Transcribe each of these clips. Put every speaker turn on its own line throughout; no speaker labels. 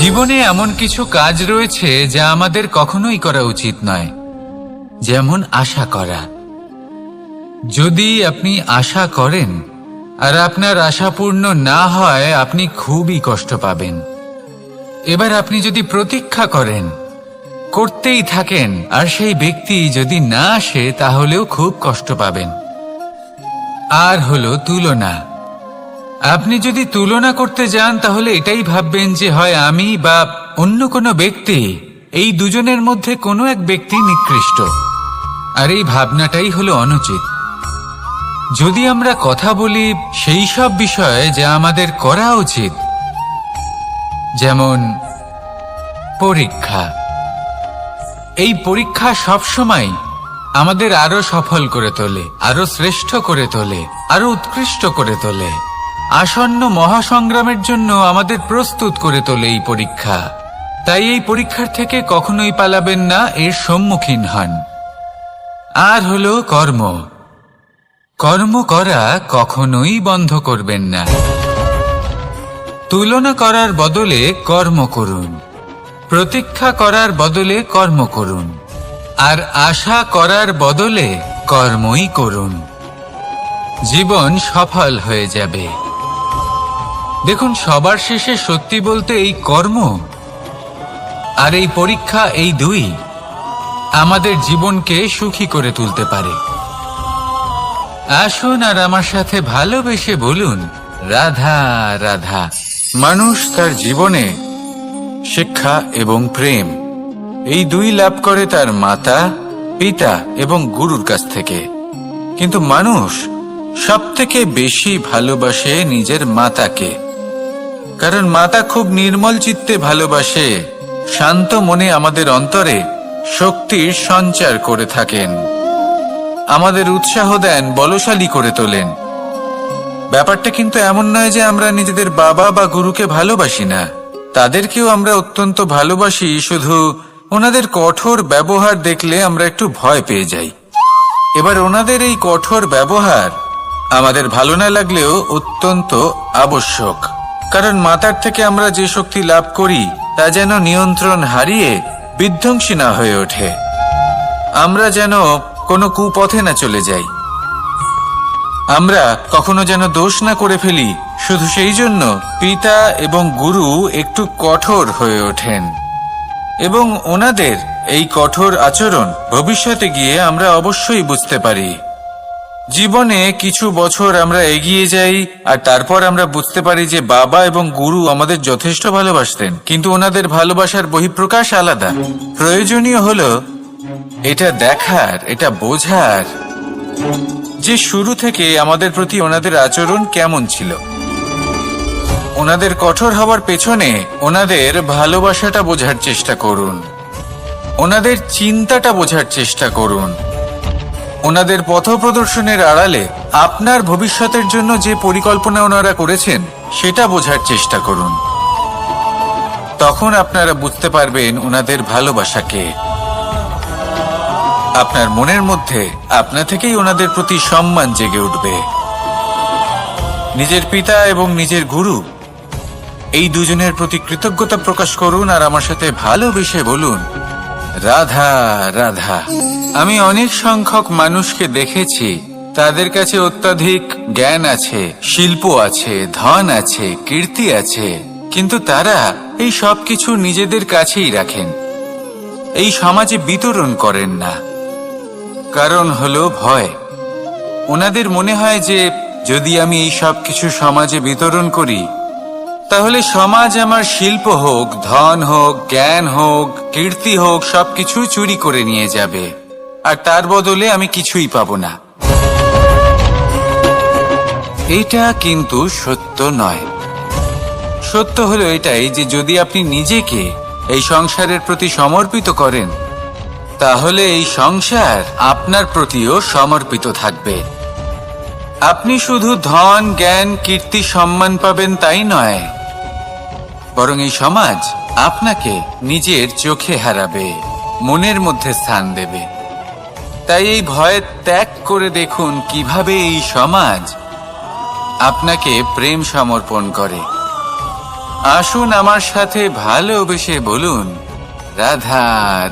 জীবনে এমন কিছু কাজ রয়েছে যা আমাদের কখনোই করা উচিত নয়, যেমন আশা করা। যদি আপনি আশা করেন আর আপনার আশা পূর্ণ না হয়, আপনি খুবই কষ্ট পাবেন। এবার আপনি যদি প্রতীক্ষা করেন, করতেই থাকেন, আর সেই ব্যক্তি যদি না আসে, তাহলেও খুব কষ্ট পাবেন। আর হলো তুলনা। আপনি যদি তুলনা করতে যান, তাহলে এটাই ভাববেন যে হয় আমি বা অন্য কোনো ব্যক্তি, এই দুজনের মধ্যে কোনো এক ব্যক্তি নিকৃষ্ট। আর এই ভাবনাটাই হলো অনুচিত। যদি আমরা কথা বলি সেই সব বিষয়ে যা আমাদের করা উচিত, যেমন পরীক্ষা। এই পরীক্ষা সবসময় আমাদের আরো সফল করে তোলে, আরো শ্রেষ্ঠ করে তোলে, আরো উৎকৃষ্ট করে তোলে। আসন্ন মহাসংগ্রামের জন্য আমাদের প্রস্তুত করে তোলে এই পরীক্ষা। তাই এই পরীক্ষার থেকে কখনোই পালাবেন না, এর সম্মুখীন হন। আর হলো কর্ম। কর্ম করা কখনোই বন্ধ করবেন না। তুলনা করার বদলে কর্ম করুন, প্রতীক্ষা করার বদলে কর্ম করুন, আর আশা করার বদলে কর্মই করুন। জীবন সফল হয়ে যাবে। দেখুন, সবার শেষে সত্যি বলতে এই কর্ম আর এই পরীক্ষা, এই দুই আমাদের জীবনকে সুখী করে তুলতে পারে। আসুন আর আমার সাথে ভালোবেসে বলুন, রাধা রাধা। মানুষ তার জীবনে শিক্ষা এবং প্রেম, এই দুই লাভ করে তার মাতা, পিতা এবং গুরুর কাছ থেকে। কিন্তু মানুষ সবথেকে বেশি ভালোবাসে নিজের মাতাকে, কারণ মাতা খুব নির্মল চিত্তে ভালোবাসে, শান্ত মনে আমাদের অন্তরে শক্তির সঞ্চার করে থাকেন, আমাদের উৎসাহ দেন, বলশালী করে তোলেন। ব্যাপারটা কিন্তু এমন নয় যে আমরা নিজেদের বাবা বা গুরুকে ভালোবাসি না, তাদেরকেও আমরা অত্যন্ত ভালোবাসি। শুধু ওনাদের কঠোর ব্যবহার দেখলে আমরা একটু ভয় পেয়ে যাই। এবার ওনাদের এই কঠোর ব্যবহার আমাদের ভালো না লাগলেও অত্যন্ত আবশ্যক, কারণ মাতার থেকে আমরা যে শক্তি লাভ করি তা যেন নিয়ন্ত্রণ হারিয়ে বিধ্বংসী না হয়ে ওঠে, আমরা যেন কোনো কুপথে না চলে যাই, আমরা কখনো যেন দোষ না করে ফেলি। শুধু সেই জন্য পিতা এবং গুরু একটু কঠোর হয়ে ওঠেন, এবং ওনাদের এই কঠোর আচরণ ভবিষ্যতে গিয়ে আমরা অবশ্যই বুঝতে পারি। জীবনে কিছু বছর আমরা এগিয়ে যাই আর তারপর আমরা বুঝতে পারি যে বাবা এবং গুরু আমাদের যথেষ্ট ভালোবাসতেন, কিন্তু ওনাদের ভালোবাসার বহিঃপ্রকাশ আলাদা। প্রয়োজনীয় হলো এটা দেখার, এটা বোঝার যে শুরু থেকে আমাদের প্রতি ওনাদের আচরণ কেমন ছিল। ওনাদের কঠোর হওয়ার পেছনে ওনাদের ভালোবাসাটা বোঝার চেষ্টা করুন, ওনাদের চিন্তাটা বোঝার চেষ্টা করুন, ওনাদের পথপ্রদর্শনের আড়ালে আপনার ভবিষ্যতের জন্য যে পরিকল্পনা ওনারা করেছেন সেটা বোঝার চেষ্টা করুন। তখন আপনারা বুঝতে পারবেন ওনাদের ভালোবাসাকে। আপনার মনের মধ্যে আপনা থেকেই ওনাদের প্রতি সম্মান জেগে উঠবে। নিজের পিতা এবং নিজের গুরু, এই দুজনের প্রতি কৃতজ্ঞতা প্রকাশ করুন আর আমার সাথে ভালোবেসে বলুন, রাধা রাধা। আমি অনেক সংখ্যক মানুষকে দেখেছি, তাদের কাছে অত্যাধিক জ্ঞান আছে, শিল্প আছে, ধন আছে, কীর্তি আছে, কিন্তু তারা এই সব কিছু নিজেদের কাছেই রাখেন, এই সমাজে বিতরণ করেন না। কারণ হলো ভয়। ওনাদের মনে হয় যে যদি আমি এই সব কিছু সমাজে বিতরণ করি, তাহলে সমাজ আমার শিল্প হোক, ধন হোক, জ্ঞান হোক, কীর্তি হোক, সবকিছু চুরি করে নিয়ে যাবে, আর তার বদলে আমি কিছুই পাবো না। এটা কিন্তু সত্য নয়। সত্য হলো এটাই যে যদি আপনি নিজেকে এই সংসারের প্রতি সমর্পিত করেন, তাহলে এই সংসার আপনার প্রতিও সমর্পিত থাকবে। আপনি শুধু ধন, জ্ঞান, কীর্তি, সম্মান পাবেন তাই নয়, বরং এই সমাজ আপনাকে নিজের চোখে হারাবে, মনের মধ্যে স্থান দেবে। তাই এই ভয় ত্যাগ করে দেখুন কিভাবে এই সমাজ আপনাকে প্রেম সমর্পণ করে। আসুন আমার সাথে ভালোবেসে বলুন, রাধা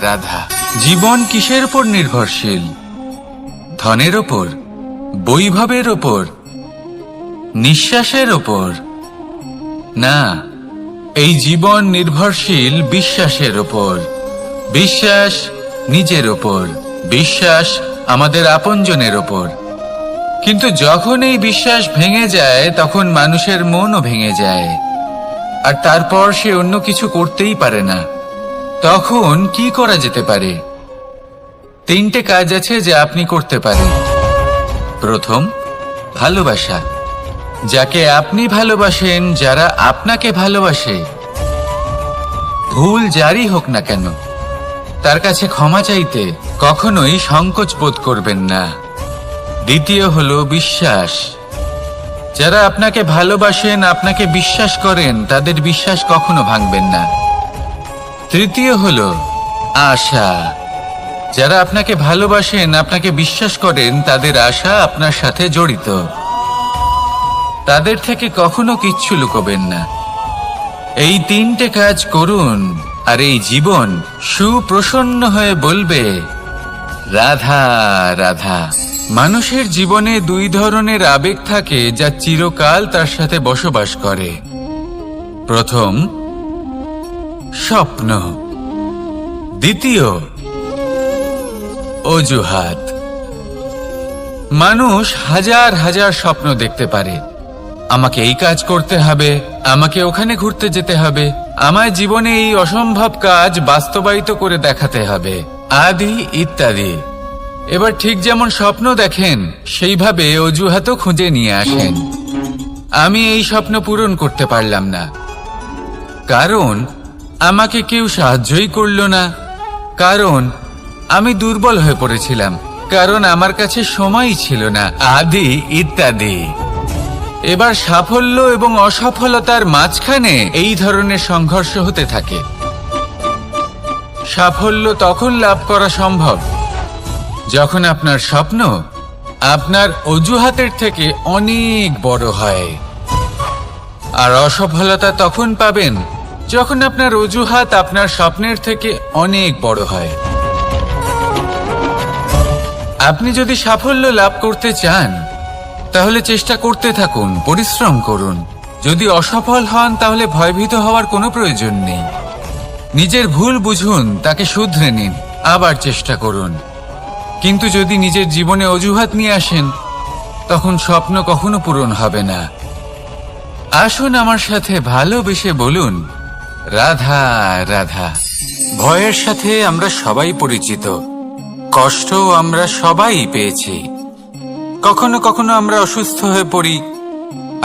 রাধা। জীবন কিসের উপর নির্ভরশীল? ধনের ওপর, বৈভবের ওপর, নিঃশ্বাসের ওপর? না, এই জীবন নির্ভরশীল বিশ্বাসের ওপর। বিশ্বাস নিজের ওপর, বিশ্বাস আমাদের আপনজনের ওপর। কিন্তু যখন এই বিশ্বাস ভেঙে যায়, তখন মানুষের মনও ভেঙে যায়, আর তারপর সে অন্য কিছু করতেই পারে না। তখন কি করা যেতে পারে? 3টে কাজ আছে যা আপনি করতে পারেন। প্রথম, ভালোবাসা। যাকে আপনি ভালোবাসেন, যারা আপনাকে ভালোবাসে, ভুল যারই হোক না কেন, তার কাছে ক্ষমা চাইতে কখনোই সংকোচ বোধ করবেন না। দ্বিতীয় হলো বিশ্বাস। যারা আপনাকে ভালোবাসেন, আপনাকে বিশ্বাস করেন, তাদের বিশ্বাস কখনো ভাঙবেন না। তৃতীয় হলো আশা। যারা আপনাকে ভালোবাসেন, আপনাকে বিশ্বাস করেন, তাদের আশা আপনার সাথে জড়িত। তাদের থেকে কখনো কিচ্ছু লুকোবেন না। এই 3টে কাজ করুন, আর এই জীবন সুপ্রসন্ন হয়ে বলবে, রাধা রাধা। মানুষের জীবনে 2 ধরনের আবেগ থাকে যা চিরকাল তার সাথে বসবাস করে। প্রথম, স্বপ্ন। দ্বিতীয়, অজুহাত। মানুষ হাজার হাজার স্বপ্ন দেখতে পারে। আমাকে এই কাজ করতে হবে, আমাকে ওখানে ঘুরতে যেতে হবে, আমার জীবনে এই অসম্ভব কাজ বাস্তবায়িত করে দেখাতে হবে, আদি ইত্যাদি। এবার ঠিক যেমন স্বপ্ন দেখেন, সেইভাবে অজুহাতও খুঁজে নিয়ে আসেন। আমি এই স্বপ্ন পূরণ করতে পারলাম না, কারণ আমাকে কেউ সাহায্যই করল না, কারণ আমি দুর্বল হয়ে পড়েছিলাম, কারণ আমার কাছে সময়ই ছিল না, আদি ইত্যাদি। এবার সাফল্য এবং অসফলতার মাঝখানে এই ধরনের সংঘর্ষ হতে থাকে। সাফল্য তখন লাভ করা সম্ভব যখন আপনার স্বপ্ন আপনার অজুহাতের থেকে অনেক বড় হয়, আর অসফলতা তখন পাবেন যখন আপনার অজুহাত আপনার স্বপ্নের থেকে অনেক বড় হয়। আপনি যদি সাফল্য লাভ করতে চান, তাহলে চেষ্টা করতে থাকুন, পরিশ্রম করুন। যদি অসফল হন, তাহলে ভয়ভীত হওয়ার কোনো প্রয়োজন নেই। নিজের ভুল বুঝুন, তাকে শুধরে নিন, আবার চেষ্টা করুন। কিন্তু যদি নিজের জীবনে অজুহাত নিয়ে আসেন, তখন স্বপ্ন কখনো পূরণ হবে না। আসুন আমার সাথে ভালোবেসে বলুন, রাধা রাধা। ভয়ের সাথে আমরা সবাই পরিচিত, কষ্টও আমরা সবাই পেয়েছি। কখনো কখনো আমরা অসুস্থ হয়ে পড়ি,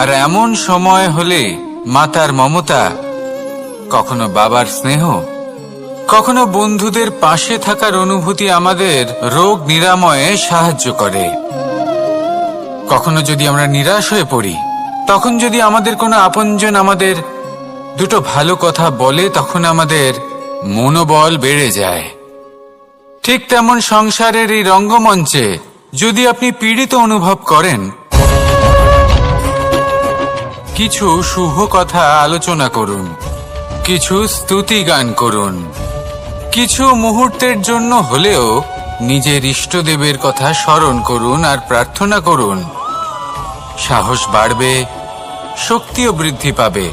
আর এমন সময় হলে মাতার মমতা, কখনো বাবার স্নেহ, কখনো বন্ধুদের পাশে থাকার অনুভূতি আমাদের রোগ নিরাময়ে সাহায্য করে। কখনো যদি আমরা নিরাশ হয়ে পড়ি, তখন যদি আমাদের কোনো আপনজন আমাদের 2টো ভালো কথা বলে, তখন আমাদের মনোবল বেড়ে যায়। ঠিক তেমন সংসারের এই রঙ্গমঞ্চে যদি আপনি পীড়িত অনুভব করেন, কিছু শুভ কথা আলোচনা করুন, কিছু স্তুতি গান করুন, কিছু মুহূর্তের জন্য হলেও নিজের ইষ্টদেবের কথা স্মরণ করুন আর প্রার্থনা করুন। সাহস বাড়বে, শক্তিও বৃদ্ধি পাবে,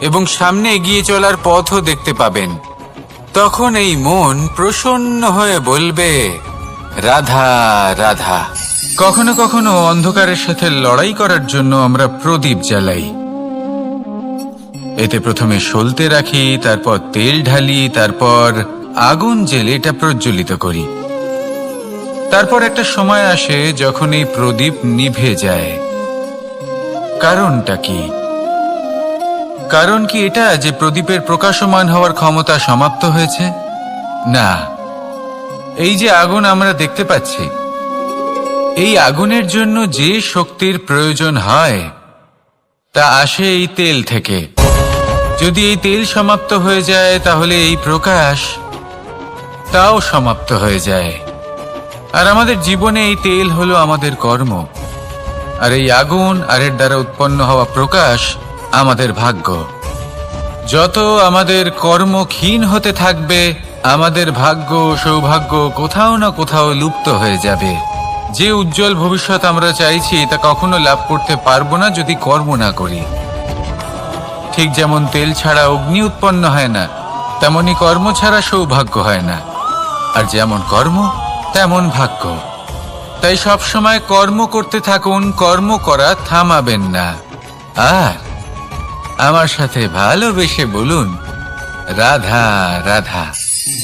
এবং সামনে এগিয়ে চলার পথও দেখতে পাবেন। তখন এই মন প্রসন্ন হয়ে বলবে, রাধা রাধা। কখনো কখনো অন্ধকারের সাথে লড়াই করার জন্য আমরা প্রদীপ জ্বালাই। এতে প্রথমে সলতে রাখি, তারপর তেল ঢালি, তারপর আগুন জেলে এটা প্রজ্বলিত করি। তারপর একটা সময় আসে যখন এই প্রদীপ নিভে যায়। কারণটা কি? কারণ কি এটা যে প্রদীপের প্রকাশমান হওয়ার ক্ষমতা সমাপ্ত হয়েছে? না, এই যে আগুন আমরা দেখতে পাচ্ছি, এই আগুনের জন্য যে শক্তির প্রয়োজন হয় তা আসে এই তেল থেকে। যদি এই তেল সমাপ্ত হয়ে যায়, তাহলে এই প্রকাশ তাও সমাপ্ত হয়ে যায়। আর আমাদের জীবনে এই তেল হলো আমাদের কর্ম, আর এই আগুন আর এর দ্বারা উৎপন্ন হওয়া প্রকাশ আমাদের ভাগ্য। যত আমাদের কর্ম ক্ষীণ হতে থাকবে, আমাদের ভাগ্য সৌভাগ্য কোথাও না কোথাও লুপ্ত হয়ে যাবে। যে উজ্জ্বল ভবিষ্যৎ আমরা চাইছি তা কখনো লাভ করতে পারবো না যদি কর্ম না করি। ঠিক যেমন তেল ছাড়া অগ্নি উৎপন্ন হয় না, তেমনি কর্ম ছাড়া সৌভাগ্য হয় না। আর যেমন কর্ম তেমন ভাগ্য। তাই সব সময় কর্ম করতে থাকুন, কর্ম করা থামাবেন না। আর আমার সাথে ভালোবেসে বলুন, রাধা রাধা।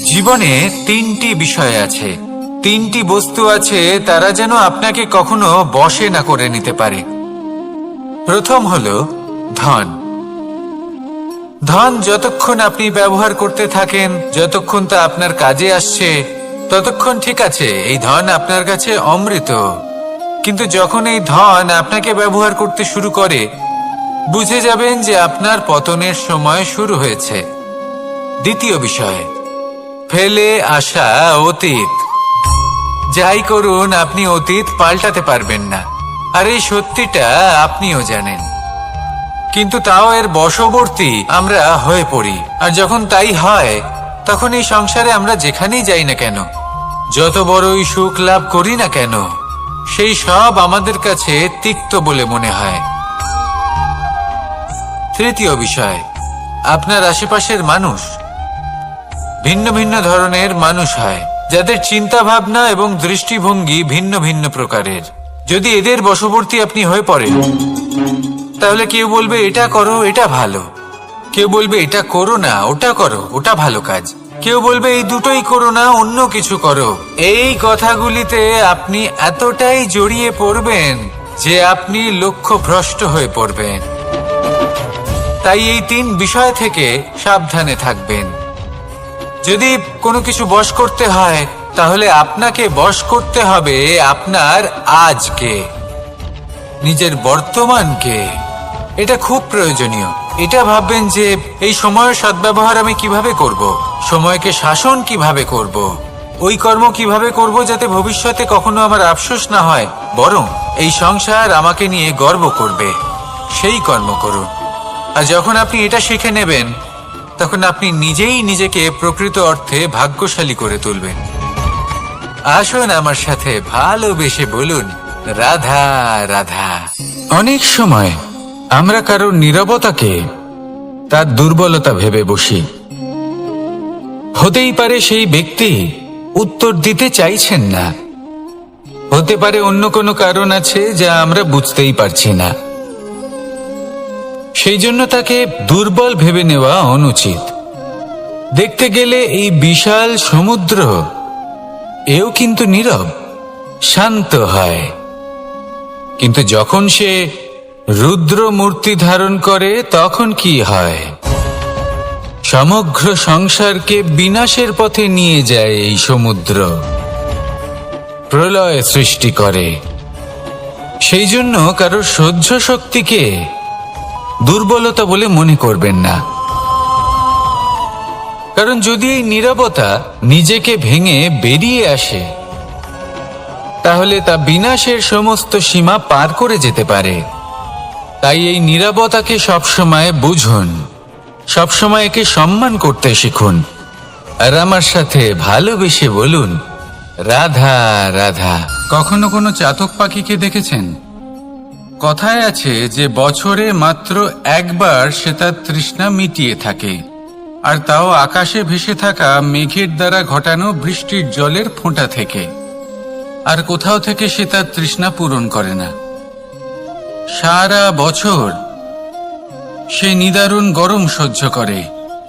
জীবনে তিনটি বিষয় আছে, তিনটি বস্তু আছে, তারা যেন আপনাকে কখনো বশে না করে নিতে পারে। প্রথম হলো ধন। ধন যতক্ষণ আপনি ব্যবহার করতে থাকেন, যতক্ষণ তা আপনার কাজে আসছে, ততক্ষণ ঠিক আছে, এই ধন আপনার কাছে অমৃত। কিন্তু যখন এই ধন আপনাকে ব্যবহার করতে শুরু করে, বুঝে যাবেন যে আপনার পতনের সময় শুরু হয়েছে। দ্বিতীয় বিষয়, ফেলে আসা অতীত। যাই করুন, আপনি অতীত পাল্টাতে পারবেন না, আর এই সত্যিটা আপনিও জানেন। কিন্তু তাও এর বশবর্তী আমরা হয়ে পড়ি। আর যখন তাই হয়, তখন এই সংসারে আমরা যেখানেই যাই না কেন, যত বড়ই সুখ লাভ করি না কেন, সেই সব আমাদের কাছে তিক্ত বলে মনে হয়। তৃতীয় বিষয়, আপনার আশেপাশের মানুষ ভিন্ন ভিন্ন ধরনের মানুষ হয়, যাদের চিন্তা ভাবনা এবং দৃষ্টিভঙ্গি ভিন্ন ভিন্ন প্রকারের। যদি এদের বশবর্তী আপনি হয়ে পড়েন, তাহলে কেউ বলবে এটা করো, এটা ভালো। কেউ বলবে এটা করো না, ওটা করো, ওটা ভালো কাজ। কেউ বলবে এই দুটোই করো না, অন্য কিছু করো। এই কথাগুলিতে আপনি এতটাই জড়িয়ে পড়বেন যে আপনি লক্ষ্যভ্রষ্ট হয়ে পড়বেন। তাই এই তিন বিষয় থেকে সাবধানে থাকবেন। যদি কোনো কিছু বশ করতে হয়, তাহলে আপনাকে বশ করতে হবে আপনার আজকে, নিজের বর্তমানকে। এটা খুব প্রয়োজনীয়। এটা ভাববেন যে এই সময়ের সদ্ব্যবহার আমি কিভাবে করব, সময়কে শাসন কিভাবে করব, ওই কর্ম কিভাবে করব যাতে ভবিষ্যতে কখনো আমার আফসোস না হয়, বরং এই সংসার আমাকে নিয়ে গর্ব করবে, সেই কর্ম করুন। আর যখন আপনি এটা শিখে নেবেন, তখন আপনি নিজেই নিজেকে প্রকৃত অর্থে ভাগ্যশালী করে তুলবেন। আসুন আমার সাথে ভালোবেসে বলুন, রাধা রাধা। অনেক সময় আমরা কারোর নীরবতাকে তার দুর্বলতা ভেবে বসি। হতেই পারে সেই ব্যক্তি উত্তর দিতে চাইছেন না, হতে পারে অন্য কোনো কারণ আছে যা আমরা বুঝতেই পারছি না। সেই জন্য তাকে দুর্বল ভেবে নেওয়া অনুচিত। দেখতে গেলে এই বিশাল সমুদ্র এও কিন্তু নীরব, শান্ত হয়। কিন্তু যখন সে রুদ্র মূর্তি ধারণ করে, তখন কি হয়? সমগ্র সংসারকে বিনাশের পথে নিয়ে যায় এই সমুদ্র, প্রলয় সৃষ্টি করে। সেই জন্য কারোর সহ্য শক্তিকে দুর্বলতা বলে মনে করবেন না। কারণ যদি এই নীরবতা নিজেকে ভেঙে বেরিয়ে আসে, তাহলে তা বিনাশের সমস্ত সীমা পার করে যেতে পারে। তাই এই নীরবতাকে সবসময় বুঝুন, সবসময় একে সম্মান করতে শিখুন। আর আমার সাথে ভালোবেসে বলুন, রাধা রাধা। কখনো কোনো চাতক পাখিকে দেখেছেন? কথায় আছে যে বছরে মাত্র একবার সে তার তৃষ্ণা মিটিয়ে থাকে, আর তাও আকাশে ভেসে থাকা মেঘের দ্বারা ঘটানো বৃষ্টির জলের ফোঁটা থেকে। আর কোথাও থেকে সে তার তৃষ্ণা পূরণ করে না। সারা বছর সে নিদারুণ গরম সহ্য করে,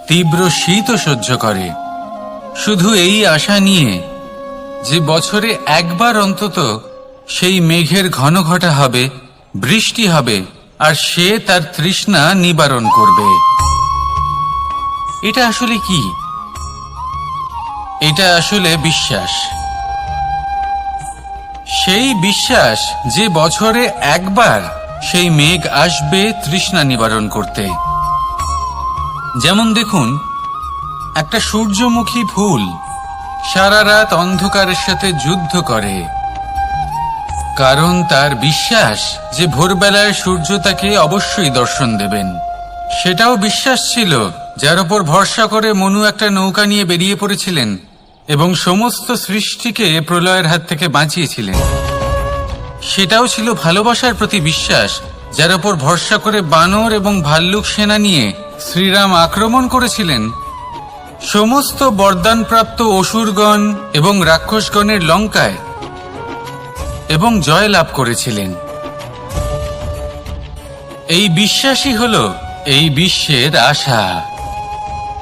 তীব্র শীতও সহ্য করে, শুধু এই আশা নিয়ে যে বছরে একবার অন্তত সেই মেঘের ঘন ঘটা হবে, বৃষ্টি হবে, আর সে তার তৃষ্ণা নিবারণ করবে। এটা আসলে কি? এটা আসলে বিশ্বাস। সেই বিশ্বাস যে বছরে একবার সেই মেঘ আসবে তৃষ্ণা নিবারণ করতে। যেমন দেখুন, একটা সূর্যমুখী ফুল সারা রাত অন্ধকারের সাথে যুদ্ধ করে, কারণ তার বিশ্বাস যে ভোরবেলায় সূর্য তাকে অবশ্যই দর্শন দেবেন। সেটাও বিশ্বাস ছিল যার উপর ভরসা করে মনু একটা নৌকা নিয়ে বেরিয়ে পড়েছিলেন এবং সমস্ত সৃষ্টিকে প্রলয়ের হাত থেকে বাঁচিয়েছিলেন। সেটাও ছিল ভালোবাসার প্রতি বিশ্বাস, যার উপর ভরসা করে বানর এবং ভাল্লুক সেনা নিয়ে শ্রীরাম আক্রমণ করেছিলেন সমস্ত বরদানপ্রাপ্ত অসুরগণ এবং রাক্ষসগণের লঙ্কায় এবং জয় লাভ করেছিলেন। এই বিশ্বাসই হল এই বিশ্বের আশা।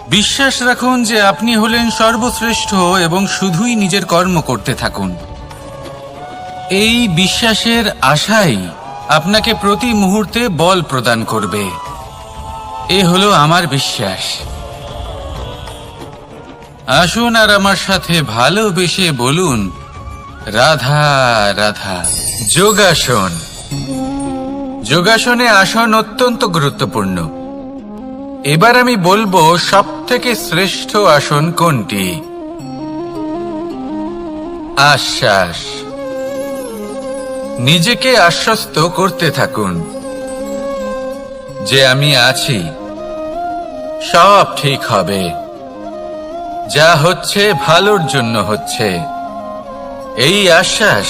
বিশ্বাস রাখুন যে আপনি হলেন সর্বশ্রেষ্ঠ এবং শুধুই নিজের কর্ম করতে থাকুন। এই বিশ্বাসের আশাই আপনাকে প্রতি মুহূর্তে বল প্রদান করবে। এ হলো আমার বিশ্বাস। আসুন আর আমার সাথে ভালোবেসে বলুন, রাধা রাধা। যোগাসন। যোগাসনে আসন অত্যন্ত গুরুত্বপূর্ণ। এবার আমি বলবো সবথেকে শ্রেষ্ঠ আসন কোনটি। আশ্বাস। নিজেকে আশ্বস্ত করতে থাকুন যে আমি আছি, সব ঠিক হবে, যা হচ্ছে ভালোর জন্য হচ্ছে। এই আশ্বাস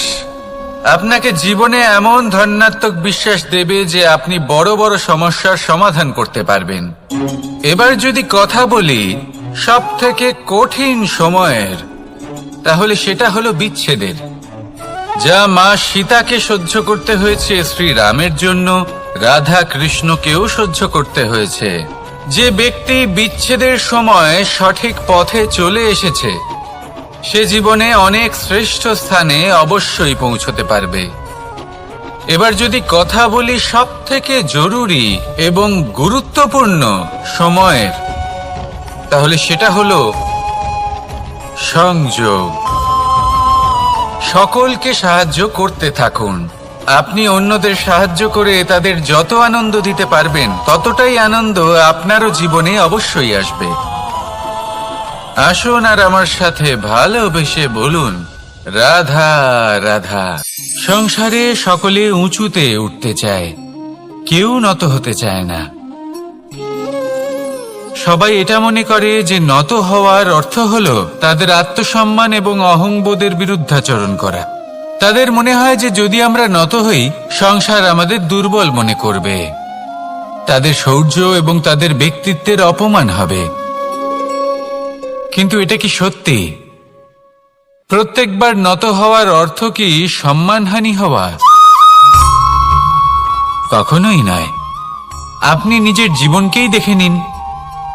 আপনাকে জীবনে এমন ধনাত্মক বিশ্বাস দেবে যে আপনি বড় বড় সমস্যার সমাধান করতে পারবেন। এবার যদি কথা বলি সবথেকে কঠিন সময়ের, তাহলে সেটা হলো বিচ্ছেদের। যা মা সীতাকে সহ্য করতে হয়েছে শ্রীরামের জন্য, রাধা কৃষ্ণকেও সহ্য করতে হয়েছে। যে ব্যক্তি বিচ্ছেদের সময় সঠিক পথে চলে এসেছে সে জীবনে অনেক শ্রেষ্ঠ স্থানে অবশ্যই পৌঁছতে পারবে। এবার যদি কথা বলি সবথেকে জরুরি এবং গুরুত্বপূর্ণ সময়ের, তাহলে সেটা হলো সংযোগ। সকলকে সাহায্য করতে থাকুন। আপনি অন্যদের সাহায্য করে তাদের যত আনন্দ দিতে পারবেন ততটাই আনন্দ আপনারও জীবনে অবশ্যই আসবে। আসুন আর আমার সাথে ভালোবেসে বলুন, রাধা রাধা। সংসারে সকলে উঁচুতে উঠতে চায়, কেউ নত হতে চায় না। সবাই এটা মনে করে যে নত হওয়ার অর্থ হলো তাদের আত্মসম্মান এবং অহংবোধের বিরুদ্ধাচরণ করা। তাদের মনে হয় যে যদি আমরা নত হই সংসার আমাদের দুর্বল মনে করবে, তাদের শৌর্য এবং তাদের ব্যক্তিত্বের অপমান হবে। কিন্তু এটা কি সত্যি? প্রত্যেকবার নত হওয়ার অর্থ কি সম্মানহানি হওয়া? কখনোই নয়। আপনি নিজের জীবনকেই দেখে নিন।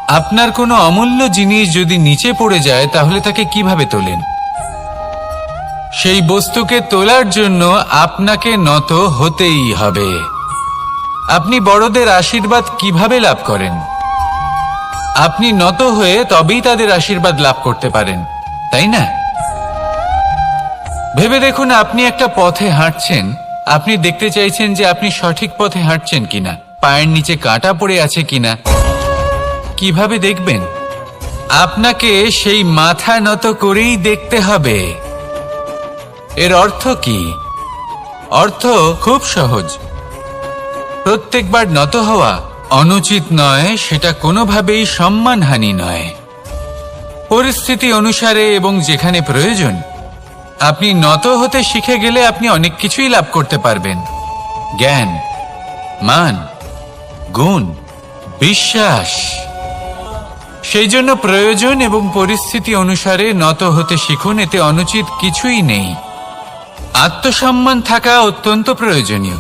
আপনার কোনো অমূল্য জিনিস যদি নিচে পড়ে যায় তাহলে তাকে কিভাবে তোলেন? সেই বস্তুকে তোলার জন্য আপনাকে নত হতেই হবে। আপনি বড়দের আশীর্বাদ কিভাবে লাভ করেন? আপনি নত হয়ে তবেই তাদের আশীর্বাদ লাভ করতে পারেন, তাই না? ভেবে দেখুন, আপনি একটা পথে হাঁটছেন, আপনি দেখতে চাইছেন যে আপনি সঠিক পথে হাঁটছেন কিনা, পায়ের নিচে কাঁটা পড়ে আছে কিনা। কিভাবে দেখবেন? আপনাকে সেই মাথা নত করেই দেখতে হবে। এর অর্থ কি? অর্থ খুব সহজ। প্রত্যেকবার নত হওয়া অনুচিত নয়, সেটা কোনোভাবেই সম্মানহানি নয়। পরিস্থিতি অনুসারে এবং যেখানে প্রয়োজন আপনি নত হতে শিখে গেলে আপনি অনেক কিছুই লাভ করতে পারবেন। জ্ঞান, মান, গুণ, বিশ্বাস। সেই জন্য প্রয়োজন এবং পরিস্থিতি অনুসারে নত হতে শিখুন, এতে অনুচিত কিছুই নেই। আত্মসম্মান থাকা অত্যন্ত প্রয়োজনীয়,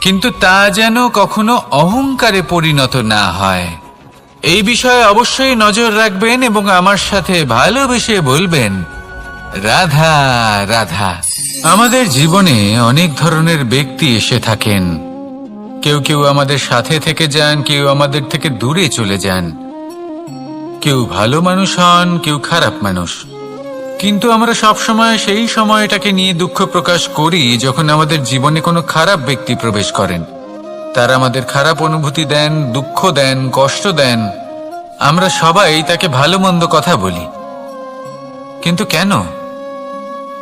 কিন্তু তা যেন কখনো অহংকারে পরিণত না হয়। এই বিষয়ে অবশ্যই নজর রাখবেন এবং আমার সাথে ভালোবেসে বলবেন, রাধা রাধা। আমাদের জীবনে অনেক ধরনের ব্যক্তি এসে থাকেন। কেউ কেউ আমাদের সাথে থেকে যান, কেউ আমাদের থেকে দূরে চলে যান। কেউ ভালো মানুষ হন, কেউ খারাপ মানুষ। কিন্তু আমরা সবসময় সেই সময়টাকে নিয়ে দুঃখ প্রকাশ করি যখন আমাদের জীবনে কোনো খারাপ ব্যক্তি প্রবেশ করেন। তারা আমাদের খারাপ অনুভূতি দেন, দুঃখ দেন, কষ্ট দেন। আমরা সবাই তাকে ভালো মন্দ কথা বলি। কিন্তু কেন?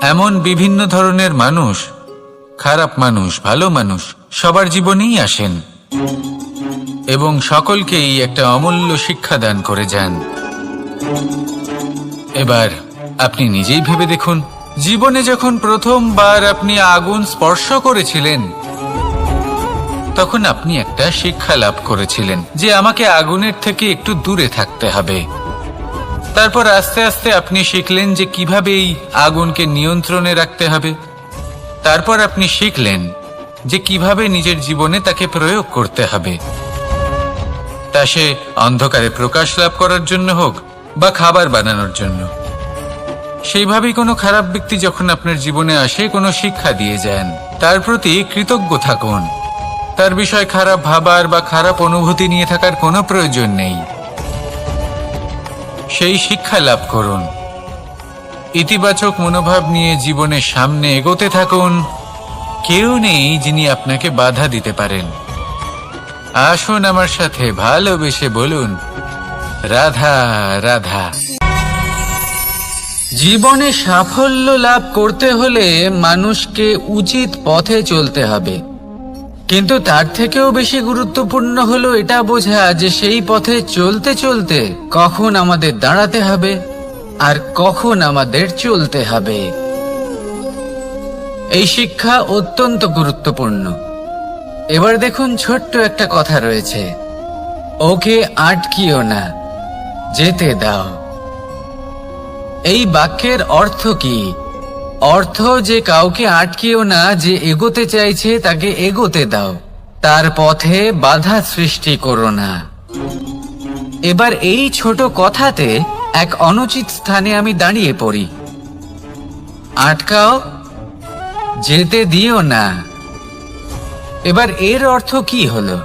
এমন বিভিন্ন ধরনের মানুষ, খারাপ মানুষ, ভালো মানুষ সবার জীবনেই আসেন। এবং সকলকেই একটা অমূল্য শিক্ষা দান করে যান। এবার আপনি নিজেই ভেবে দেখুন, জীবনে যখন প্রথমবার আপনি আগুন স্পর্শ করেছিলেন তখন আপনি একটা শিক্ষা লাভ করেছিলেন যে আমাকে আগুনের থেকে একটু দূরে থাকতে হবে। তারপর আস্তে আস্তে আপনি শিখলেন যে কিভাবে এই আগুনকে নিয়ন্ত্রণে রাখতে হবে। তারপর আপনি শিখলেন যে কিভাবে নিজের জীবনে তাকে প্রয়োগ করতে হবে, তা সে অন্ধকারে প্রকাশ লাভ করার জন্য হোক বা খাবার বানানোর জন্য। সেইভাবেই কোনো খারাপ ব্যক্তি যখন আপনার জীবনে আসে কোনো শিক্ষা দিয়ে যান, তার প্রতি কৃতজ্ঞ থাকুন। তার বিষয় খারাপ ভাবার বা খারাপ অনুভূতি নিয়ে থাকার কোনো প্রয়োজন নেই। সেই শিক্ষা লাভ করুন, ইতিবাচক মনোভাব নিয়ে জীবনের সামনে এগোতে থাকুন। কেউ নেই যিনি আপনাকে বাধা দিতে পারেন। আসুন আমার সাথে ভালোবেসে বলুন, রাধা রাধা। জীবনে সাফল্য লাভ করতে হলে মানুষকে উচিত পথে চলতে হবে, কিন্তু তার থেকেও বেশি গুরুত্বপূর্ণ হলো এটা বোঝা যে সেই পথে চলতে চলতে কখন আমাদের দাঁড়াতে হবে আর কখন আমাদের চলতে হবে। এই শিক্ষা অত্যন্ত গুরুত্বপূর্ণ। এবার দেখুন, ছোট্ট একটা কথা রয়েছে, ওকে আটকিও না, যেতে দাও। এই বাক্যের অর্থ কি? অর্থ যে কাউকে আটকিও না, যে এগোতে চাইছে তাকে এগোতে দাও, তার পথে বাধা সৃষ্টি করো না। এবার এই ছোট কথাতে এক অনুচিত স্থানে আমি দাঁড়িয়ে পড়ি। আটকাও, যেতে দিও না। এবার এর অর্থ কি হলো?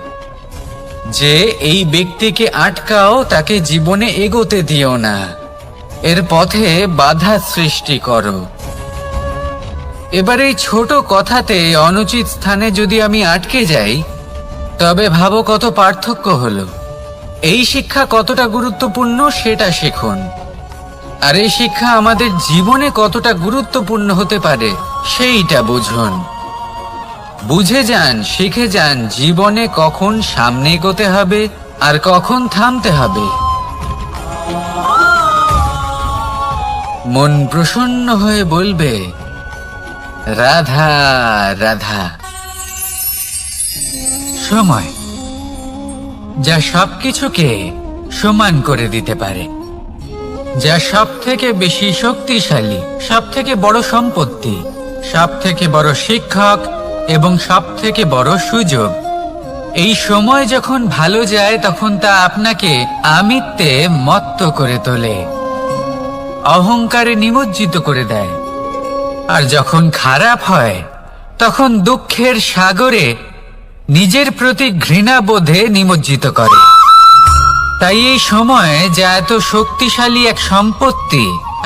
যে এই ব্যক্তিকে আটকাও, তাকে জীবনে এগোতে দিও না, এর পথে বাধা সৃষ্টি করো। এবার এই ছোট কথাতে অনুচিত স্থানে যদি আমি আটকে যাই, তবে ভাবো কত পার্থক্য হলো। এই শিক্ষা কতটা গুরুত্বপূর্ণ সেটা শিখুন। আর এই শিক্ষা আমাদের জীবনে কতটা গুরুত্বপূর্ণ হতে পারে সেইটা বুঝুন। বুঝে যান, শিখে যান জীবনে কখন সামনে এগোতে হবে আর কখন থামতে হবে। মন প্রসন্ন হয়ে বলবে, রাধা রাধা। সময় যা সবকিছুকে সমান করে দিতে পারে, যা সব থেকে বেশি শক্তিশালী, সব থেকে বড় সম্পত্তি, সব থেকে বড় শিক্ষক এবং সব থেকে বড় সুযোগ। এই সময় যখন ভালো যায় তখন তা আপনাকে আমিত্বে মত্ত করে তোলে, অহংকারে নিমজ্জিত করে দেয়। আর যখন খারাপ হয় তখন দুঃখের সাগরে নিজের প্রতি ঘৃণাবোধে নিমজ্জিত করে। তাই এই সময় যা এত শক্তিশালী এক সম্পত্তি,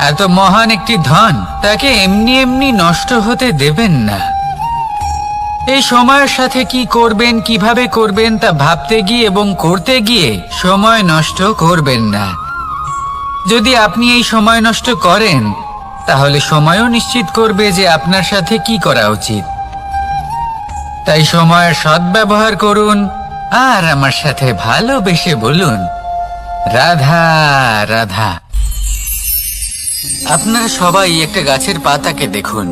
এত মহান একটি ধন, তাকে এমনি এমনি নষ্ট হতে দেবেন না। এই সময়ের সাথে কি করবেন, কিভাবে করবেন তা ভাবতে গিয়ে এবং করতে গিয়ে সময় নষ্ট করবেন না। যদি আপনি এই সময় নষ্ট করেন, তাহলে সময়ও নিশ্চিত করবে যে আপনার সাথে কি করা উচিত। তাই সময়ের সদ্ব্যবহার করুন আর আমার সাথে ভালোবেসে বলুন, রাধা রাধা। আপনারা সবাই একটা গাছের পাতাকে দেখুন।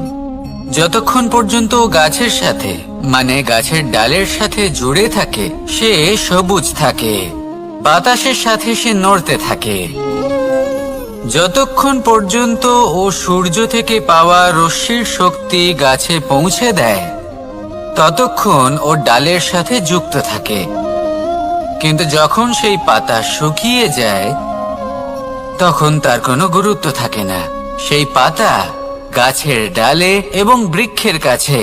যতক্ষণ পর্যন্ত ও গাছের সাথে, মানে গাছের ডালের সাথে জুড়ে থাকে, সে সবুজ থাকে, বাতাসের সাথে সে নড়তে থাকে। যতক্ষণ পর্যন্ত ও সূর্য থেকে পাওয়া রশ্মির শক্তি গাছে পৌঁছে দেয়, ততক্ষণ ও ডালের সাথে যুক্ত থাকে। কিন্তু যখন সেই পাতা শুকিয়ে যায়, তখন তার কোনো গুরুত্ব থাকে না। সেই পাতা গাছের ডালে এবং বৃক্ষের কাছে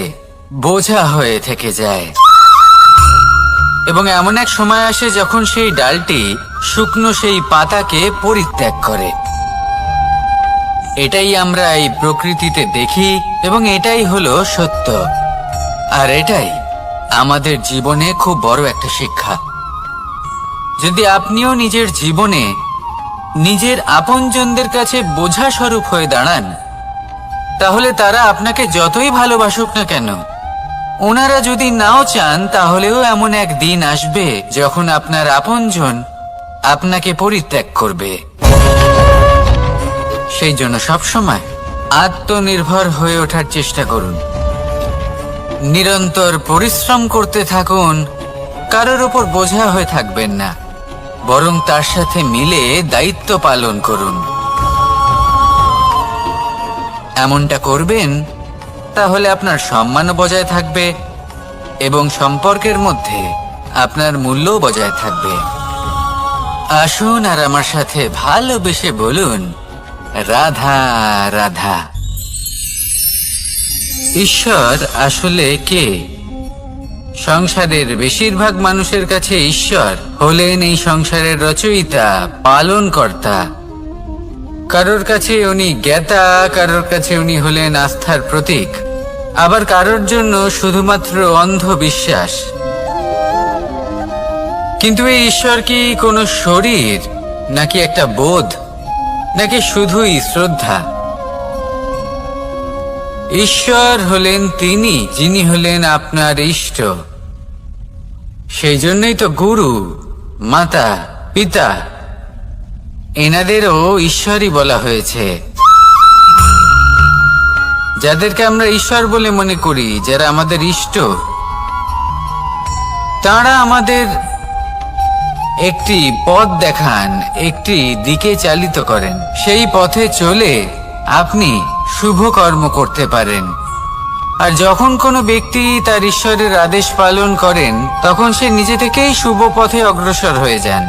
বোঝা হয়ে থেকে যায়। এবং এমন এক সময় আসে যখন সেই ডালটি শুকনো সেই পাতাকে পরিত্যাগ করে। এটাই আমরা এই প্রকৃতিতে দেখি এবং এটাই হলো সত্য। আর এটাই আমাদের জীবনে খুব বড় একটা শিক্ষা। যদি আপনিও নিজের জীবনে নিজের আপনজনদের কাছে বোঝা স্বরূপ হয়ে দাঁড়ান, তাহলে তারা আপনাকে যতই ভালোবাসুক না কেন, ওনারা যদি নাও চান তাহলেও এমন এক দিন আসবে যখন আপনার আপনজন আপনাকে পরিত্যাগ করবে। সেই জন্য সবসময় আত্মনির্ভর হয়ে ওঠার চেষ্টা করুন। নিরন্তর পরিশ্রম করতে থাকুন, কারোর উপর বোঝা হয়ে থাকবেন না, বরং তার সাথে মিলে দায়িত্ব পালন করুন। এমনটা করবেন তাহলে আপনার সম্মানও বজায় থাকবে এবং সম্পর্কের মধ্যে আপনার মূল্যও বজায় থাকবে। আসুন আর আমার সাথে ভালোবেসে বলুন, রাধা রাধা। ঈশ্বর আসলে কে? সংসারের বেশিরভাগ মানুষের কাছে ঈশ্বর হলেন এই সংসারের রচয়িতা, পালনকর্তা। কারোর কাছে উনি জ্ঞাতা, কারোর কাছে উনি হলেন আস্থার প্রতীক, আবার কারোর জন্য শুধুমাত্র অন্ধবিশ্বাস। কিন্তু এই ঈশ্বর কি কোনো শরীর, নাকি একটা বোধ, নাকি শুধুই শ্রদ্ধা? ঈশ্বর হলেন তিনি যিনি হলেন আপনার ইষ্ট। সেই জন্যই তো গুরু, মাতা, পিতা এনাদেরও ঈশ্বরই বলা হয়েছে। যাদেরকে আমরা ঈশ্বর বলে মনে করি, যারা আমাদের ইষ্ট, তারা আমাদের একটি পথ দেখান, একটি দিকে চালিত করেন। সেই পথে চলে আপনি শুভ কর্ম করতে পারেন। আর যখন কোনো ব্যক্তি তার ঈশ্বরের আদেশ পালন করেন, তখন সে নিজে থেকেই শুভ পথে অগ্রসর হয়ে যান।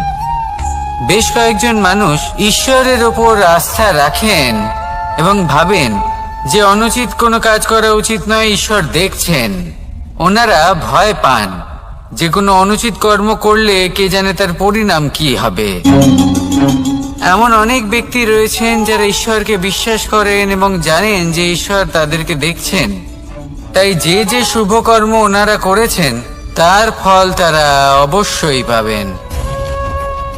বেশ কয়েকজন মানুষ ঈশ্বরের ওপর আস্থা রাখেন এবং ভাবেন যে অনুচিত কোনো কাজ করা উচিত নয়, ঈশ্বর দেখছেন। ওনারা ভয় পান যে কোনো অনুচিত কর্ম করলে কে জানে তার পরিণাম কি হবে। এমন অনেক ব্যক্তি রয়েছেন যারা ঈশ্বরকে বিশ্বাস করেন এবং জানেন যে ঈশ্বর তাদেরকে দেখছেন। তাই যে যে শুভ কর্ম ওনারা করেছেন তার ফল তারা অবশ্যই পাবেন।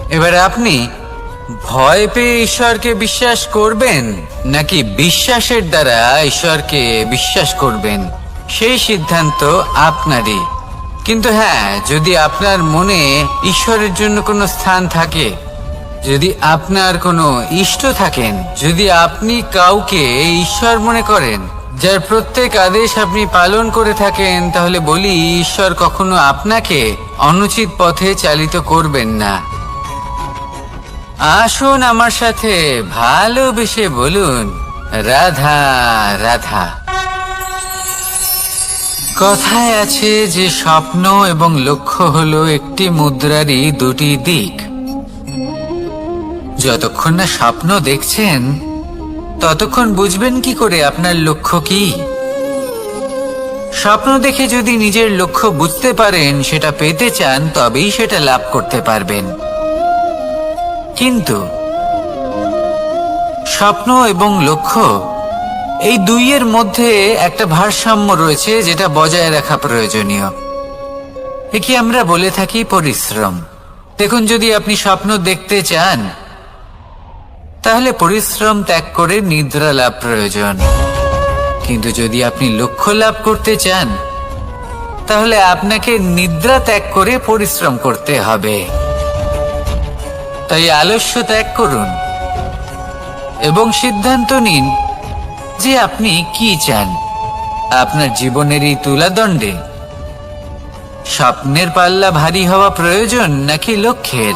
এবার আপনি ভয় পেয়ে ঈশ্বরকে বিশ্বাস করবেন, নাকি বিশ্বাসের দ্বারা ঈশ্বরকে বিশ্বাস করবেন, সেই সিদ্ধান্ত আপনারই। কিন্তু হ্যাঁ, যদি আপনার মনে ঈশ্বরের জন্য কোনো স্থান থাকে, যদি আপনার কোনো ইষ্ট থাকেন, যদি আপনি কাউকে ঈশ্বর মনে করেন, যার প্রত্যেক আদেশ আপনি পালন করে থাকেন, তাহলে বলি ঈশ্বর কখনো আপনাকে অনুচিত পথে চালিত করবেন না। আসুন আমার সাথে ভালোবেসে বলুন, রাধা রাধা। কথায় আছে যে স্বপ্ন এবং লক্ষ্য হলো একটি মুদ্রারই দুটি দিক। যতক্ষণ না স্বপ্ন দেখছেন ততক্ষণ বুঝবেন কি করে আপনার লক্ষ্য কি? স্বপ্ন দেখে যদি নিজের লক্ষ্য বুঝতে পারেন, সেটা পেতে চান, তবেই সেটা লাভ করতে পারবেন। কিন্তু স্বপ্ন এবং লক্ষ্য এই দুইয়ের মধ্যে একটা ভারসাম্য রয়েছে, যেটা বজায় রাখা প্রয়োজনীয়। একে আমরা বলে থাকি পরিশ্রম। দেখুন, যদি আপনি স্বপ্ন দেখতে চান, তাহলে পরিশ্রম ত্যাগ করে নিদ্রা লাভ প্রয়োজন। কিন্তু যদি আপনি লক্ষ্য লাভ করতে চান, তাহলে আপনাকে নিদ্রা ত্যাগ করে পরিশ্রম করতে হবে। তাই আলস্য ত্যাগ করুন এবং সিদ্ধান্ত নিন যে আপনি কি চান। আপনার জীবনের এই তুলাদণ্ডে স্বপ্নের পাল্লা ভারী হওয়া প্রয়োজন নাকি লক্ষ্যের?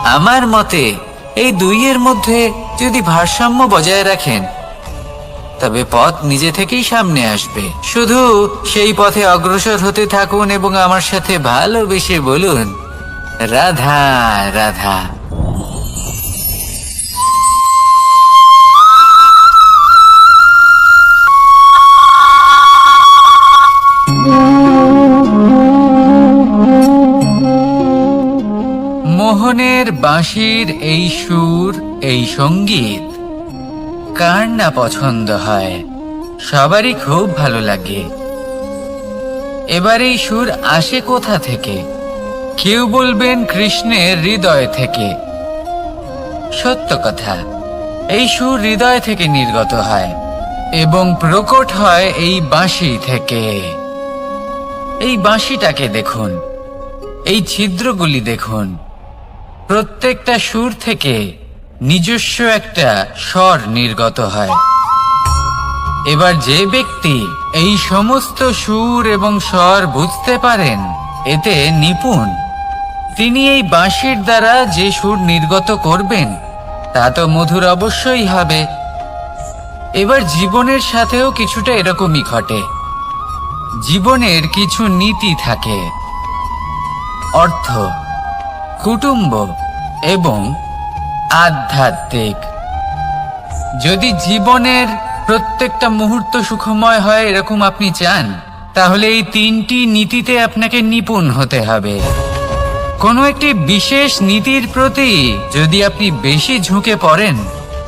আমার মতে এই দুইয়ের মধ্যে যদি ভারসাম্য বজায় রাখেন, তবে পথ নিজে থেকেই সামনে আসবে। শুধু সেই পথে অগ্রসর হতে থাকুন এবং আমার সাথে ভালোবেসে বলুন, রাধা রাধা। মোহনের বাঁশির এই সুর, এই সঙ্গীত কার না পছন্দ হয়? সবারই খুব ভালো লাগে। এবার এই সুর আসে কোথা থেকে? কেউ বলবেন কৃষ্ণের হৃদয় থেকে। সত্য কথা, এই সুর হৃদয় থেকে নির্গত হয় এবং প্রকট হয় এই বাঁশি থেকে। এই বাঁশিটাকে দেখুন, এই ছিদ্রগুলি দেখুন, প্রত্যেকটা সুর থেকে নিজস্ব একটা স্বর নির্গত হয়। এবার যে ব্যক্তি এই সমস্ত সুর এবং স্বর বুঝতে পারেন, এতে নিপুণ, তিনি এই বাঁশির দ্বারা যে সুর নির্গত করবেন তা তো মধুর অবশ্যই হবে। এবার জীবনের সাথেও কিছুটা এরকমই ঘটে। জীবনের কিছু নীতি থাকে, অর্থ, কুটুম্ব এবং আধ্যাত্মিক। যদি জীবনের প্রত্যেকটা মুহূর্ত সুখময় হয় এরকম আপনি চান, তাহলে এই তিনটি নীতিতে আপনাকে নিপুণ হতে হবে। কোনো একটি বিশেষ নীতির প্রতি যদি আপনি বেশি ঝুঁকে পড়েন,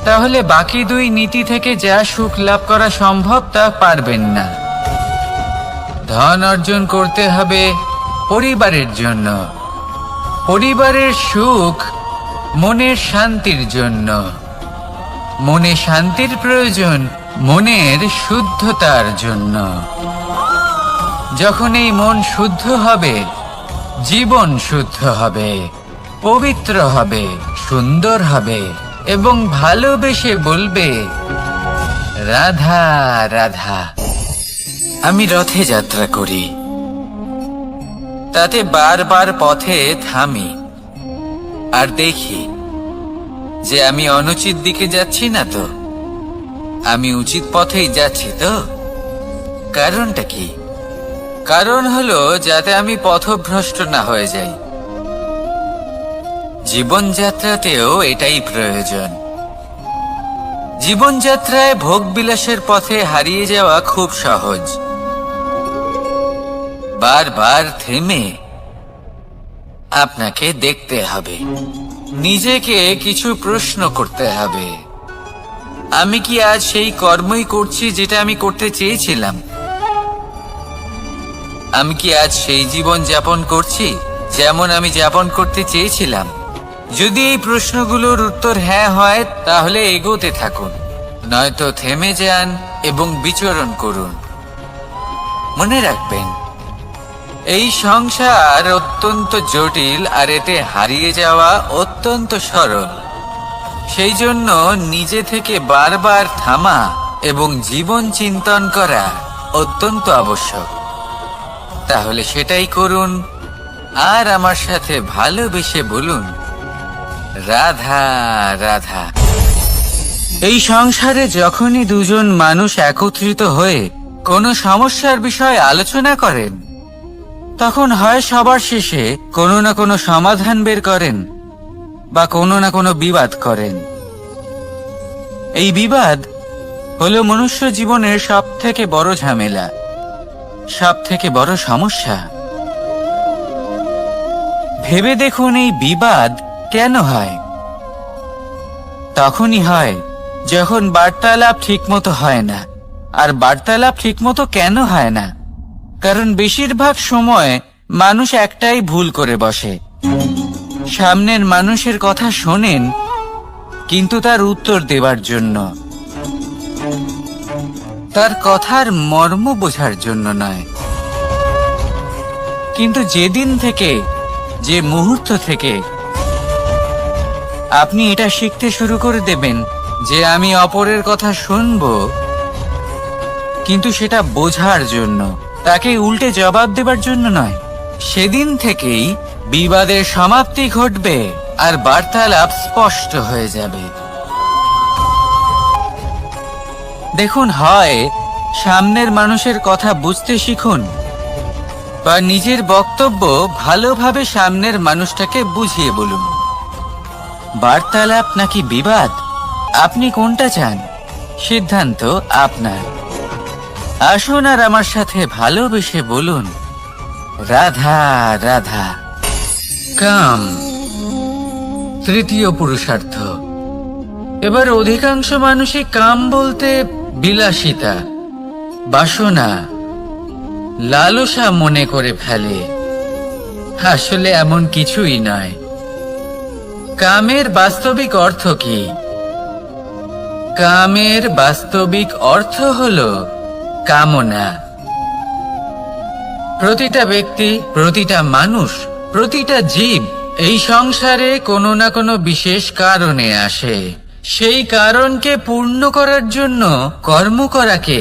তাহলে বাকি দুই নীতি থেকে যা সুখ লাভ করা সম্ভব তা পারবেন না। ধন অর্জন করতে হবে পরিবারের জন্য, পরিবারের সুখ মনের শান্তির জন্য, মনে শান্তির প্রয়োজন মনের শুদ্ধতার জন্য। যখন এই মন শুদ্ধ হবে, জীবন শুদ্ধ হবে, পবিত্র হবে, সুন্দর হবে এবং ভালোবেসে বলবে, রাধা রাধা। আমি রথে যাত্রা করি, তাতে বারবার পথে থামি আর দেখি যে আমি অনুচিত দিকে যাচ্ছি না তো, আমি উচিত পথেই যাচ্ছি তো। কারণটা কি? কারণ হলো যাতে আমি পথভ্রষ্ট না হয়ে যাই। জীবনযাত্রাতেও এটাই প্রয়োজন। জীবনযাত্রায় ভোগ বিলাসের পথে হারিয়ে যাওয়া খুব সহজ। বারবার থেমে আপনাকে দেখতে হবে, নিজেকে কিছু প্রশ্ন করতে হবে। আমি কি আজ সেই কর্মই করছি যেটা আমি করতে চেয়েছিলাম? আমি কি আজ সেই জীবন যাপন করছি যেমন আমি যাপন করতে চেয়েছিলাম? যদি এই প্রশ্নগুলোর উত্তর হ্যাঁ হয়, তাহলে এগোতে থাকুন, নয়তো থেমে যান এবং বিচরণ করুন। মনে রাখবেন, এই সংসার অত্যন্ত জটিল আর এতে হারিয়ে যাওয়া অত্যন্ত সরল। সেই জন্য নিজে থেকে বারবার থামা এবং জীবন চিন্তন করা অত্যন্ত আবশ্যক। তাহলে সেটাই করুন আর আমার সাথে ভালোবেসে বলুন, রাধা রাধা। এই সংসারে যখনই দুজন মানুষ একত্রিত হয়ে কোনো সমস্যার বিষয়ে আলোচনা করেন, তখন হয় সবার শেষে কোনো না কোনো সমাধান বের করেন বা কোনো না কোনো বিবাদ করেন। এই বিবাদ হলো মনুষ্য জীবনের সব থেকে বড় ঝামেলা, সব থেকে বড় সমস্যা। ভেবে দেখুন, এই বিবাদ কেন হয়? তখনই হয় যখন বার্তালাপ ঠিকমতো হয় না। আর বার্তালাপ ঠিকমতো কেন হয় না? কারণ বেশিরভাগ সময় মানুষ একটাই ভুল করে বসে। সামনের মানুষের কথা শোনেন, কিন্তু তার উত্তর দেবার জন্য, তার কথার মর্ম বোঝার জন্য নয়। কিন্তু যেদিন থেকে, যে মুহূর্ত থেকে আপনি এটা শিখতে শুরু করে দেবেন যে আমি অপরের কথা শুনবো, কিন্তু সেটা বোঝার জন্য, তাকে উল্টে জবাব দেবার জন্য নয়, সেদিন থেকেই বিবাদের সমাপ্তি ঘটবে আর বার্তালাপ স্পষ্ট হয়ে যাবে। দেখুন, হয় সামনের মানুষের কথা বুঝতে শিখুন বা নিজের বক্তব্য ভালোভাবে সামনের মানুষটাকে বুঝিয়ে বলুন। বার্তালাপ নাকি বিবাদ, আপনি কোনটা চান? সিদ্ধান্ত আপনার। আসুন আর আমার সাথে ভালোবেসে বলুন, রাধা রাধা। কাম, তৃতীয় পুরুষার্থ। এবার অধিকাংশ মানুষই কাম বলতে বিলাসিতা, বাসনা, লালসা মনে করে ফেলে। আসলে এমন কিছুই নয়। কামের বাস্তবিক অর্থ কি? কামের বাস্তবিক অর্থ হলো কামনা। প্রতিটা ব্যক্তি, প্রতিটা মানুষ, প্রতিটা জীব এই সংসারে কোনো না কোনো বিশেষ কারণে আসে। সেই কারণকে পূর্ণ করার জন্য কর্ম করাকে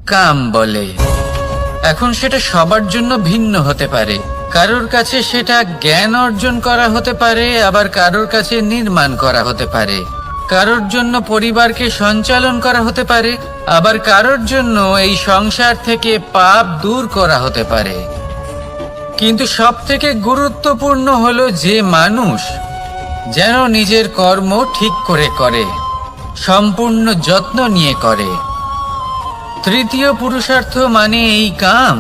কাম বলে। এখন সেটা সবার জন্য ভিন্ন হতে পারে। কারোর কাছে সেটা জ্ঞান অর্জন করা হতে পারে, আবার কারোর কাছে নির্মাণ করা হতে পারে। কারোর জন্য পরিবারকে সঞ্চালন করা হতে পারে, আবার কারোর জন্য এই সংসার থেকে পাপ দূর করা হতে পারে। কিন্তু সবথেকে গুরুত্বপূর্ণ হলো যে মানুষ যেন নিজের কর্ম ঠিক করে, সম্পূর্ণ যত্ন নিয়ে করে। তৃতীয় পুরুষার্থ মানে এই কাম।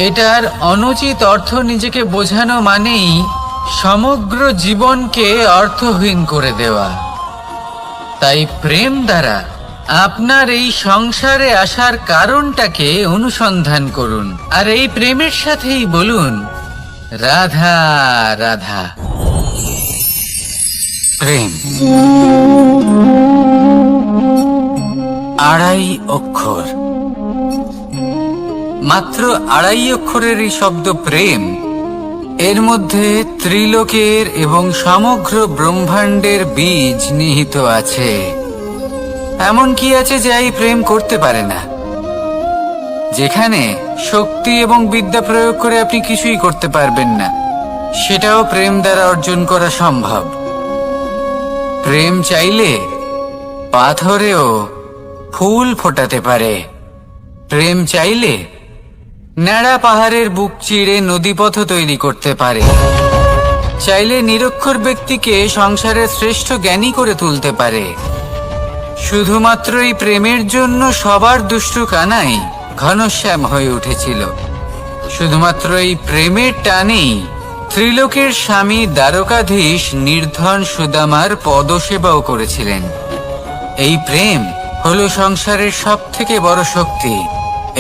এটার অনুচিত অর্থ নিজেকে বোঝানো মানেই সমগ্র জীবনকে অর্থহীন করে দেওয়া। তাই প্রেম দ্বারা আপনার এই সংসারে আসার কারণটাকে অনুসন্ধান করুন, আর এই প্রেমের সাথেই বলুন, রাধা রাধা। প্রেম 2.5 অক্ষর, মাত্র 2.5 অক্ষরের এই শব্দ প্রেম, এর মধ্যে ত্রিলোকের এবং সমগ্র ব্রহ্মাণ্ডের বীজ নিহিত আছে। এমন কি আছে যে এই প্রেম করতে পারে না? যেখানে শক্তি এবং বিদ্যা প্রয়োগ করে আপনি কিছুই করতে পারবেন না, সেটাও প্রেম দ্বারা অর্জন করা সম্ভব। প্রেম চাইলে পাথরেও ফুল ফোটাতে পারে। প্রেম চাইলে ন্যাড়া পাহাড়ের বুক চিরে নদীপথ তৈরি করতে পারে। চাইলে নিরক্ষর ব্যক্তিকে সংসারের শ্রেষ্ঠ জ্ঞানী করে তুলতে পারে। শুধুমাত্র এই প্রেমের জন্য সবার দুষ্টু কানাই ঘনশ্যাম হয়ে উঠেছিল। শুধুমাত্র এই প্রেমের টানেই ত্রিলোকের স্বামী দ্বারকাধীশ নির্ধন সুদামার পদসেবাও করেছিলেন। এই প্রেম হলো সংসারের সবথেকে বড় শক্তি।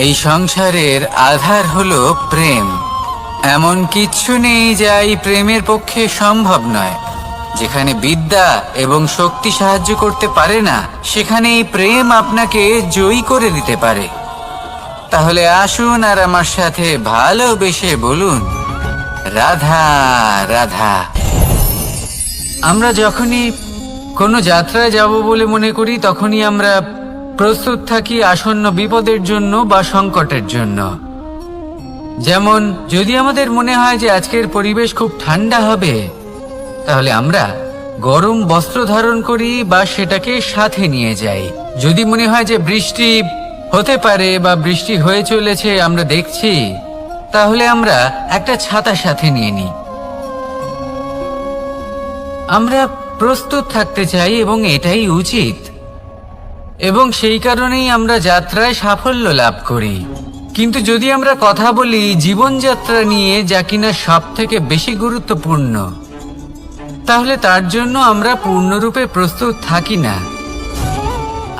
এই সংসারের আধার হলো প্রেম। এমন কিচ্ছু নেই যা এই প্রেমের পক্ষে সম্ভব নয়। যেখানে বিদ্যা এবং শক্তি সাহায্য করতে পারে না, সেখানে এই প্রেম আপনাকে জয়ী করে দিতে পারে। তাহলে আসুন আর আমার সাথে ভালোবেসে বলুন, রাধা রাধা। আমরা যখনই কোনো যাত্রায় যাব বলে মনে করি, তখনই আমরা প্রস্তুত থাকি আসন্ন বিপদের জন্য বা সংকটের জন্য। যেমন যদি আমাদের মনে হয় যে আজকের পরিবেশ খুব ঠান্ডা হবে, তাহলে আমরা গরম বস্ত্র ধারণ করি বা সেটাকে সাথে নিয়ে যাই। যদি মনে হয় যে বৃষ্টি হতে পারে বা বৃষ্টি হয়ে চলেছে, আমরা দেখছি, তাহলে আমরা একটা ছাতা সাথে নিয়ে নিই। আমরা প্রস্তুত থাকতে চাই এবং এটাই উচিত, এবং সেই কারণেই আমরা যাত্রায় সাফল্য লাভ করি। কিন্তু যদি আমরা কথা বলি জীবনযাত্রা নিয়ে, যা কিনা সব থেকে বেশি গুরুত্বপূর্ণ, তাহলে তার জন্য আমরা পূর্ণরূপে প্রস্তুত থাকি না।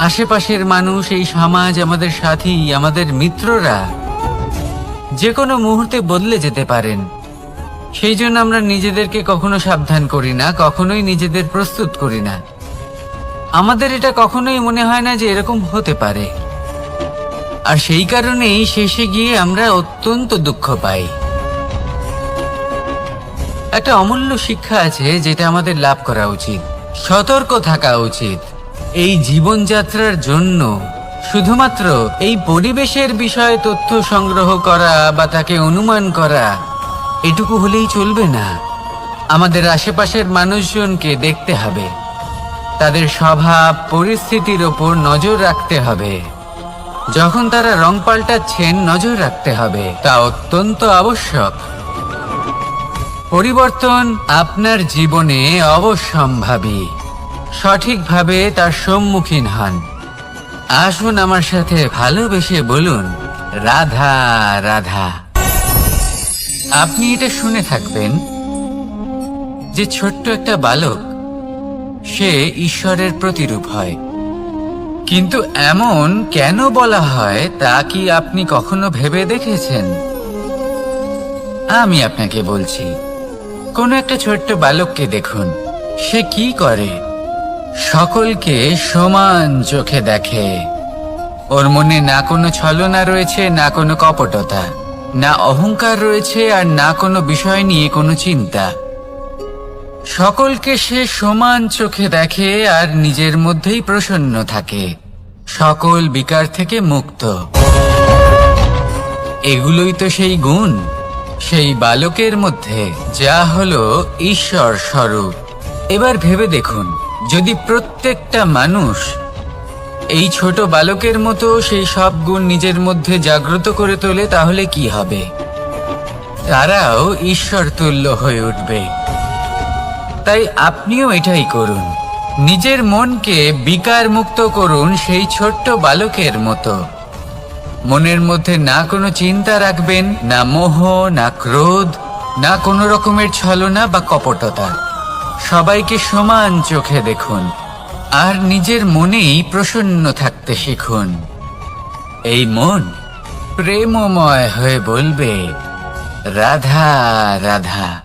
আশেপাশের মানুষ, এই সমাজ, আমাদের সাথী, আমাদের মিত্ররা যে কোনো মুহূর্তে বদলে যেতে পারেন। সেই জন্য আমরা নিজেদেরকে কখনো সাবধান করি না, কখনোই নিজেদের প্রস্তুত করি না। আমাদের এটা কখনোই মনে হয় না যে এরকম হতে পারে, আর সেই কারণেই শেষে গিয়ে আমরা অত্যন্ত দুঃখ পাই। একটা অমূল্য শিক্ষা আছে যেটা আমাদের লাভ করা উচিত। সতর্ক থাকা উচিত। এই জীবনযাত্রার জন্য শুধুমাত্র এই পরিবেশের বিষয়ে তথ্য সংগ্রহ করা বা তাকে অনুমান করা, এটুকু হলেই চলবে না। আমাদের আশেপাশের মানুষজনকে দেখতে হবে, তাদের স্বভাব পরিস্থিতির ওপর নজর রাখতে হবে। যখন তারা রং পাল্টাচ্ছেন, নজর রাখতে হবে। তা অত্যন্ত আবশ্যক। পরিবর্তন আপনার জীবনে অবশ্যম্ভাবী। সঠিকভাবে তার সম্মুখীন হন। আসুন আমার সাথে ভালোবেসে বলুন, রাধা রাধা। আপনি এটা শুনে থাকবেন যে ছোট্ট একটা বালক, সে ঈশ্বরের প্রতিরূপ হয়। কিন্তু এমন কেন বলা হয় তা কি আপনি কখনো ভেবে দেখেছেন? আমি আপনাকে বলছি। কোন একটা ছোট্ট বালককে দেখুন, সে কি করে? সকলকে সমান চোখে দেখে। ওর মনে না কোনো ছলনা রয়েছে, না কোনো কপটতা। না অহংকার রয়েছে আর না কোনো বিষয় নিয়ে কোনো চিন্তা। সকলকে সে সমান চোখে দেখে আর নিজের মধ্যেই প্রসন্ন থাকে, সকল বিকার থেকে মুক্ত। এগুলোই তো সেই গুণ, সেই বালকের মধ্যে যা হলো ঈশ্বর স্বরূপ। এবার ভেবে দেখুন, যদি প্রত্যেকটা মানুষ এই ছোট বালকের মতো সেই সব গুণ নিজের মধ্যে জাগ্রত করে তোলে, তাহলে কি হবে? তারাও ঈশ্বর তুল্য হয়ে উঠবে। তাই আপনিও এটাই করুন, নিজের মনকে বিকার মুক্ত করুন সেই ছোট্ট বালকের মতো। মনের মধ্যে না কোনো চিন্তা রাখবেন, না মোহ, না ক্রোধ, না কোনো রকমের ছলনা বা কপটতা। সবাইকে সমান চোখে দেখুন আর নিজের মনেই প্রসন্ন থাকতে শিখুন। এই মন প্রেমময় হয়ে বলবে, রাধা রাধা।